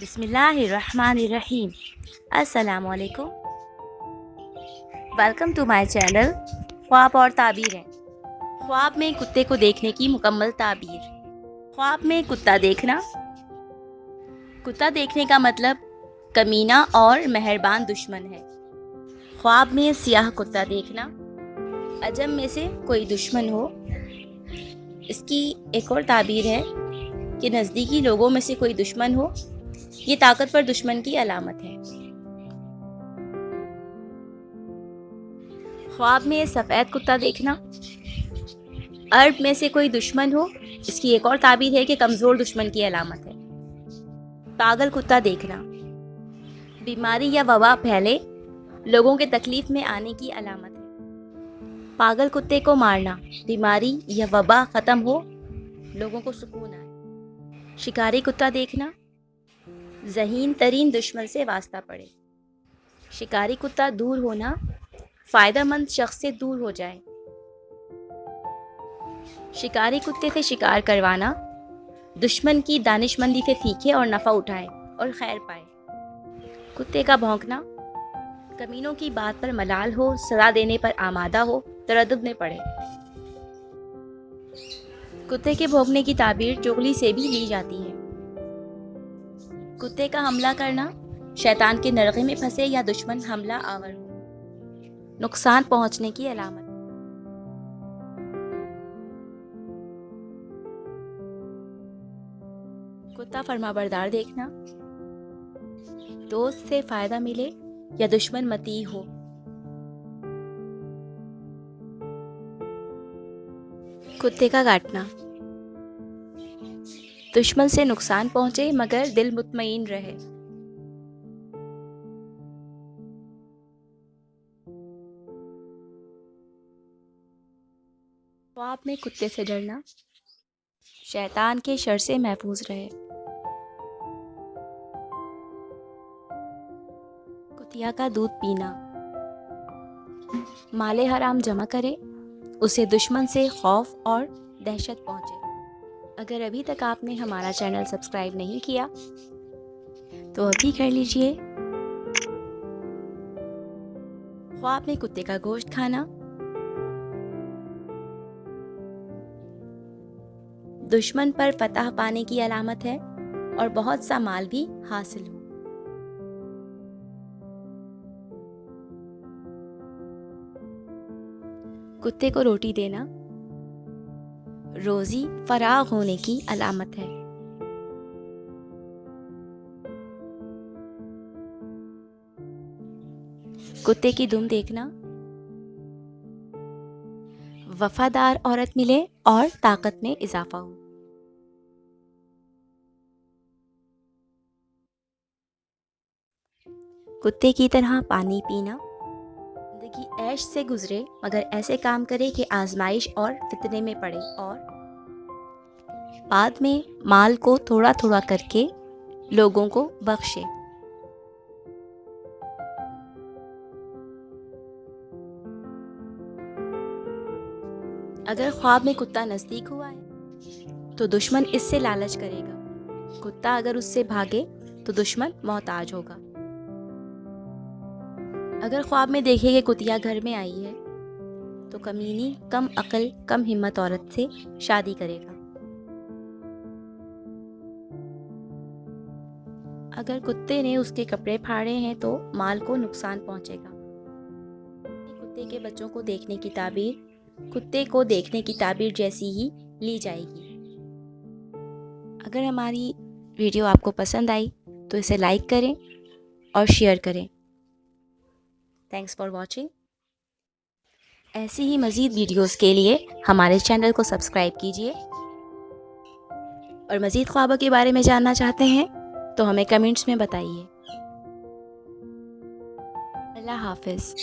بسم اللہ الرحمن الرحیم۔ السلام علیکم، ویلکم ٹو مائی چینل خواب اور تعبیریں۔ خواب میں کتے کو دیکھنے کی مکمل تعبیر۔ خواب میں کتا دیکھنا۔ کتا دیکھنے کا مطلب کمینہ اور مہربان دشمن ہے۔ خواب میں سیاہ کتا دیکھنا، عجم میں سے کوئی دشمن ہو۔ اس کی ایک اور تعبیر ہے کہ نزدیکی لوگوں میں سے کوئی دشمن ہو، یہ طاقتور دشمن کی علامت ہے۔ خواب میں سفید کتا دیکھنا، عرب میں سے کوئی دشمن ہو، اس کی ایک اور تعبیر ہے کہ کمزور دشمن کی علامت ہے۔ پاگل کتا دیکھنا، بیماری یا وبا پھیلے، لوگوں کے تکلیف میں آنے کی علامت ہے۔ پاگل کتے کو مارنا، بیماری یا وبا ختم ہو، لوگوں کو سکون آئے۔ شکاری کتا دیکھنا، ذہین ترین دشمن سے واسطہ پڑے۔ شکاری کتا دور ہونا، فائدہ مند شخص سے دور ہو جائے۔ شکاری کتے سے شکار کروانا، دشمن کی دانش مندی سے سیکھے اور نفع اٹھائے اور خیر پائے۔ کتے کا بھونکنا، کمینوں کی بات پر ملال ہو، سزا دینے پر آمادہ ہو، تردد میں پڑے۔ کتے کے بھونکنے کی تعبیر چغلی سے بھی لی جاتی ہے۔ کتے کا حملہ کرنا، شیطان کے نرغے میں پھنسے یا دشمن حملہ آور ہو، نقصان پہنچنے کی علامت۔ کتا فرما بردار دیکھنا، دوست سے فائدہ ملے یا دشمن مطیع ہو۔ کتے کا کاٹنا، دشمن سے نقصان پہنچے مگر دل مطمئن رہے۔ خواب میں کتے سے ڈرنا، شیطان کے شر سے محفوظ رہے۔ کتیا کا دودھ پینا، مال حرام جمع کرے، اسے دشمن سے خوف اور دہشت پہنچے۔ اگر ابھی تک آپ نے ہمارا چینل سبسکرائب نہیں کیا تو ابھی کر لیجئے۔ خواب میں کتے کا گوشت کھانا، دشمن پر فتح پانے کی علامت ہے اور بہت سا مال بھی حاصل ہو۔ کتے کو روٹی دینا، روزی فراغ ہونے کی علامت ہے۔ کتے کی دم دیکھنا، وفادار عورت ملے اور طاقت میں اضافہ ہو۔ کتے کی طرح پانی پینا، زندگی عیش سے گزرے مگر ایسے کام کرے کہ آزمائش اور فتنے میں پڑے اور بعد میں مال کو تھوڑا تھوڑا کر کے لوگوں کو بخشے۔ اگر خواب میں کتا نزدیک ہوا ہے تو دشمن اس سے لالچ کرے گا۔ کتا اگر اس سے بھاگے تو دشمن محتاج ہوگا۔ اگر خواب میں دیکھے کہ کتیا گھر میں آئی ہے تو کمینی، کم عقل، کم ہمت عورت سے شادی کرے گا۔ اگر کتے نے اس کے کپڑے پھاڑے ہیں تو مال کو نقصان پہنچے گا۔ کتے کے بچوں کو دیکھنے کی تعبیر کتے کو دیکھنے کی تعبیر جیسی ہی لی جائے گی۔ اگر ہماری ویڈیو آپ کو پسند آئی تو اسے لائک کریں اور شیئر کریں۔ Thanks for watching. ایسی ہی مزید ویڈیوز کے لیے ہمارے چینل کو سبسکرائب کیجیے، اور مزید خوابوں کے بارے میں جاننا چاہتے ہیں تو ہمیں کمنٹس میں بتائیے۔ اللہ حافظ۔